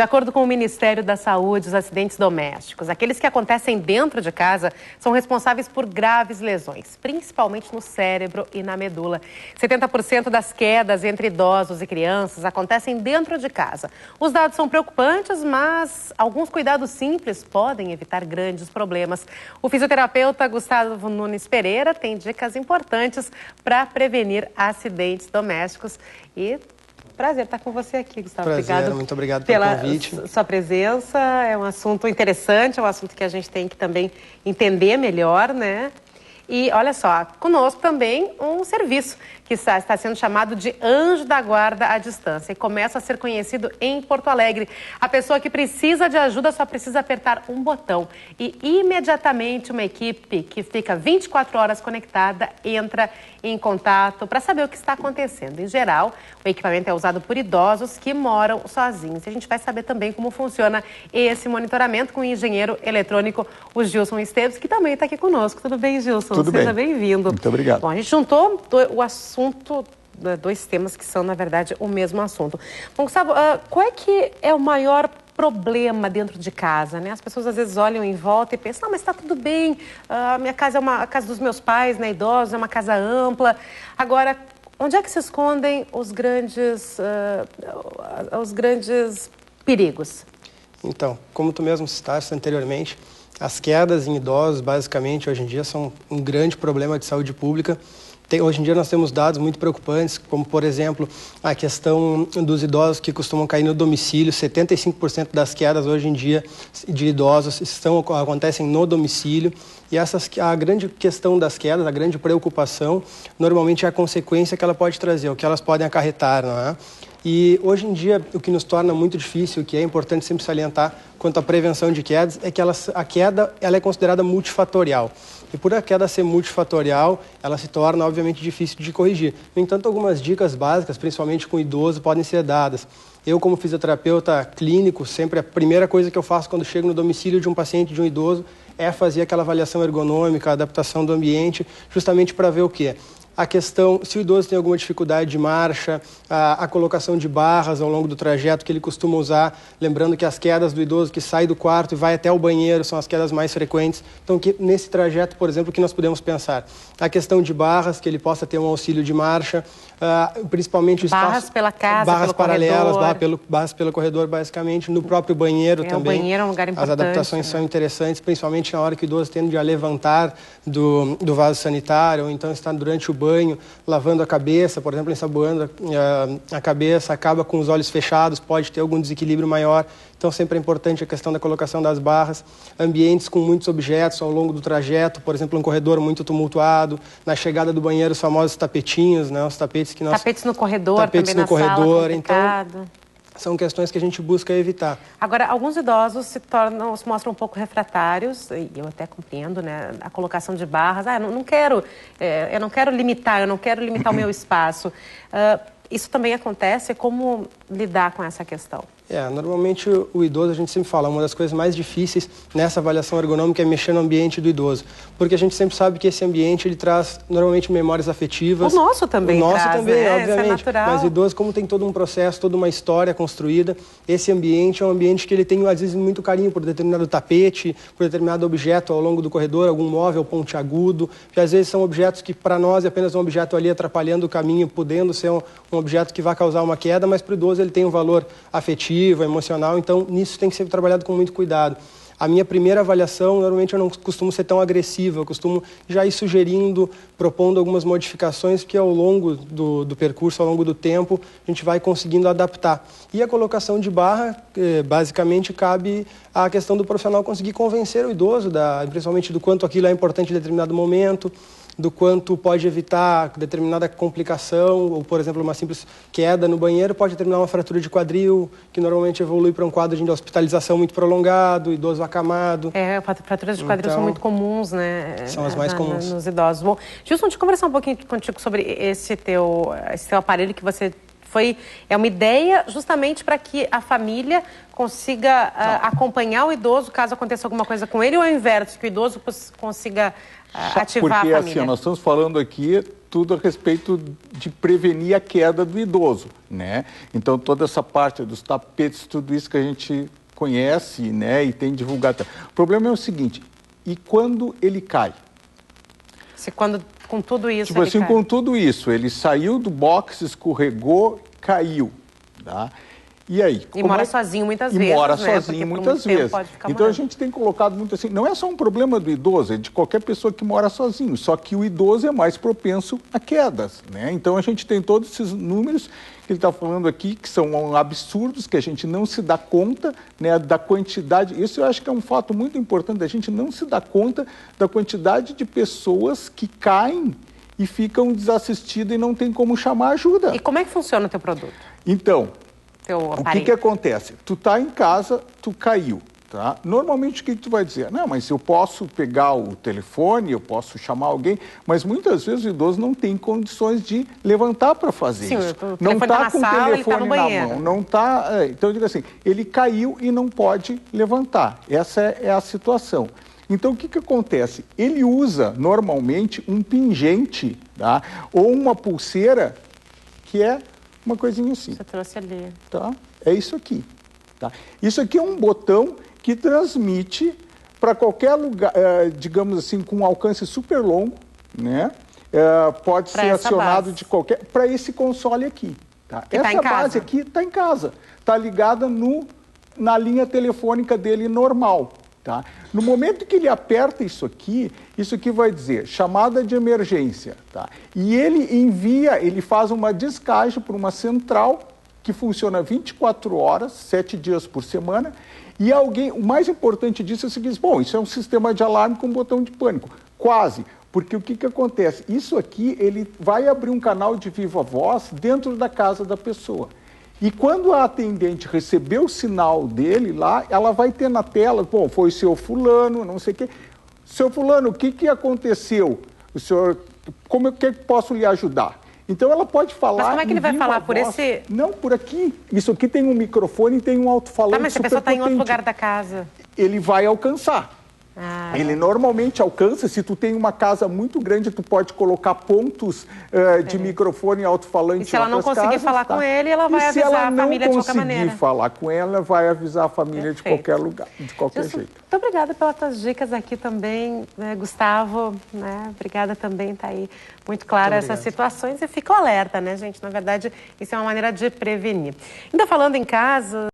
De acordo com o Ministério da Saúde, os acidentes domésticos, aqueles que acontecem dentro de casa, são responsáveis por graves lesões, principalmente no cérebro e na medula. 70% das quedas entre idosos e crianças acontecem dentro de casa. Os dados são preocupantes, mas alguns cuidados simples podem evitar grandes problemas. O fisioterapeuta Gustavo Nunes Pereira tem dicas importantes para prevenir acidentes domésticos e... Prazer estar com você aqui, Gustavo. Prazer, muito obrigado pelo convite. Sua presença. É um assunto interessante, é um assunto que a gente tem que também entender melhor, né? E olha só, conosco também um serviço que está sendo chamado de Anjo da Guarda à Distância e começa a ser conhecido em Porto Alegre. A pessoa que precisa de ajuda só precisa apertar um botão e imediatamente uma equipe que fica 24 horas conectada entra em contato para saber o que está acontecendo. Em geral, o equipamento é usado por idosos que moram sozinhos. A gente vai saber também como funciona esse monitoramento com o engenheiro eletrônico, o Gilson Esteves, que também está aqui conosco. Tudo bem, Gilson? Tudo bem. Seja bem-vindo. Muito obrigado. Bom, a gente juntou o assunto, dois temas que são, na verdade, o mesmo assunto. Bom, Gustavo, qual é que é o maior problema dentro de casa, né? As pessoas às vezes olham em volta e pensam, não, mas está tudo bem, a minha casa é a casa dos meus pais, né, idosos, é uma casa ampla. Agora, onde é que se escondem os grandes perigos? Então, como tu mesmo citaste anteriormente, as quedas em idosos, basicamente, hoje em dia, são um grande problema de saúde pública. Hoje em dia nós temos dados muito preocupantes, como, por exemplo, a questão dos idosos que costumam cair no domicílio. 75% das quedas hoje em dia de idosos acontecem no domicílio. E a grande questão das quedas, a grande preocupação, normalmente é a consequência que ela pode trazer, o que elas podem acarretar, não é? E hoje em dia, o que nos torna muito difícil, o que é importante sempre salientar quanto à prevenção de quedas, é que a queda ela é considerada multifatorial. E por a queda ser multifatorial, ela se torna, obviamente, difícil de corrigir. No entanto, algumas dicas básicas, principalmente com o idoso, podem ser dadas. Eu, como fisioterapeuta clínico, sempre a primeira coisa que eu faço quando chego no domicílio de um paciente, de um idoso, é fazer aquela avaliação ergonômica, a adaptação do ambiente, justamente para ver o quê? A questão, se o idoso tem alguma dificuldade de marcha, a colocação de barras ao longo do trajeto que ele costuma usar, lembrando que as quedas do idoso que sai do quarto e vai até o banheiro são as quedas mais frequentes. Então, nesse trajeto, por exemplo, o que nós podemos pensar? A questão de barras, que ele possa ter um auxílio de marcha, principalmente o espaço... Barras pela casa, barras pelo paralelas, corredor. Barras pelo corredor, basicamente, no próprio banheiro também. O banheiro é um lugar importante. As adaptações são interessantes, principalmente na hora que o idoso tende a levantar do vaso sanitário, ou então está durante o banho, lavando a cabeça, por exemplo, ensaboando a cabeça, acaba com os olhos fechados, pode ter algum desequilíbrio maior. Então, sempre é importante a questão da colocação das barras. Ambientes com muitos objetos ao longo do trajeto, por exemplo, um corredor muito tumultuado. Na chegada do banheiro, os famosos tapetinhos, né? Os tapetes que nós... Tapetes no corredor, tapetes também no na corredor, sala, então são questões que a gente busca evitar. Agora, alguns idosos se mostram um pouco refratários, e eu até compreendo, né, a colocação de barras. Eu não quero limitar o meu espaço. Isso também acontece, como lidar com essa questão? Normalmente o idoso, a gente sempre fala, uma das coisas mais difíceis nessa avaliação ergonômica é mexer no ambiente do idoso. Porque a gente sempre sabe que esse ambiente, ele traz normalmente memórias afetivas. O nosso também traz, né? Obviamente. Isso é natural. Mas o idoso, como tem todo um processo, toda uma história construída, esse ambiente é um ambiente que ele tem, às vezes, muito carinho por determinado tapete, por determinado objeto ao longo do corredor, algum móvel pontiagudo, que às vezes são objetos que para nós é apenas um objeto ali atrapalhando o caminho, podendo ser um objeto que vai causar uma queda, mas para o idoso ele tem um valor afetivo, emocional, então nisso tem que ser trabalhado com muito cuidado. A minha primeira avaliação, normalmente eu não costumo ser tão agressivo, eu costumo já ir sugerindo, propondo algumas modificações que ao longo do percurso, ao longo do tempo, a gente vai conseguindo adaptar. E a colocação de barra, basicamente, cabe à questão do profissional conseguir convencer o idoso, principalmente do quanto aquilo é importante em determinado momento, do quanto pode evitar determinada complicação, ou, por exemplo, uma simples queda no banheiro pode determinar uma fratura de quadril, que normalmente evolui para um quadro de hospitalização muito prolongado, idoso acamado. Fraturas de quadril são muito comuns, né? São as mais comuns. Nos idosos. Bom, Gilson, deixa eu conversar um pouquinho contigo sobre esse teu aparelho que você... É uma ideia justamente para que a família consiga acompanhar o idoso caso aconteça alguma coisa com ele, ou ao inverso, que o idoso consiga ativar a família? Porque assim, nós estamos falando aqui tudo a respeito de prevenir a queda do idoso, né? Então, toda essa parte dos tapetes, tudo isso que a gente conhece, né, e tem divulgado. O problema é o seguinte, e quando ele cai? Com tudo isso tipo ele assim, cai. com tudo isso, ele saiu do box, escorregou, caiu, tá? E aí? E mora sozinho muitas vezes, mora né? sozinho muitas vezes. Então a gente tem colocado muito assim, não é só um problema do idoso, é de qualquer pessoa que mora sozinho, só que o idoso é mais propenso a quedas, né? Então a gente tem todos esses números que ele está falando aqui, que são absurdos, que a gente não se dá conta, né, da quantidade. Isso eu acho que é um fato muito importante, a gente não se dá conta da quantidade de pessoas que caem e ficam desassistidas e não tem como chamar ajuda. E como é que funciona o teu produto? Então, o que acontece? Tu tá em casa, tu caiu, tá? Normalmente o que tu vai dizer? Não, mas eu posso pegar o telefone, eu posso chamar alguém, mas muitas vezes o idoso não tem condições de levantar para fazer isso. Não está com o telefone na mão, não está. Então eu digo assim, ele caiu e não pode levantar. Essa é a situação. Então, o que acontece? Ele usa, normalmente, um pingente, tá? Ou uma pulseira que é uma coisinha assim. Você trouxe ali. Tá? É isso aqui. Tá? Isso aqui é um botão que transmite para qualquer lugar, digamos assim, com um alcance super longo, né? Pode ser acionado de qualquer... Para esse console aqui. Tá? Essa base aqui está em casa. Está ligada na linha telefônica dele normal. Tá? No momento que ele aperta isso aqui vai dizer chamada de emergência. Tá? E ele faz uma descagem para uma central que funciona 24 horas, 7 dias por semana, e o mais importante disso é o seguinte, bom, isso é um sistema de alarme com botão de pânico. Quase, porque o que acontece? Isso aqui, ele vai abrir um canal de viva voz dentro da casa da pessoa. E quando a atendente receber o sinal dele lá, ela vai ter na tela, bom, foi o seu fulano, não sei o quê. Seu fulano, o que aconteceu? O senhor, como é que posso lhe ajudar? Então ela pode falar... Mas como é que ele vai falar? Por esse... Não, por aqui. Isso aqui tem um microfone e tem um alto-falante. Tá, mas se a pessoa está em outro lugar da casa... Ele vai alcançar. Ele normalmente alcança, se tu tem uma casa muito grande, tu pode colocar pontos de microfone e alto-falante. E se ela não conseguir falar com ele, ela vai avisar a família de qualquer maneira. Se ela não conseguir falar com ela, vai avisar a família de qualquer lugar, de qualquer jeito. Muito obrigada pelas tuas dicas aqui também, né, Gustavo, né? Obrigada também, tá aí muito clara essas situações e fica o alerta, né, gente? Na verdade, isso é uma maneira de prevenir. Ainda falando em casa...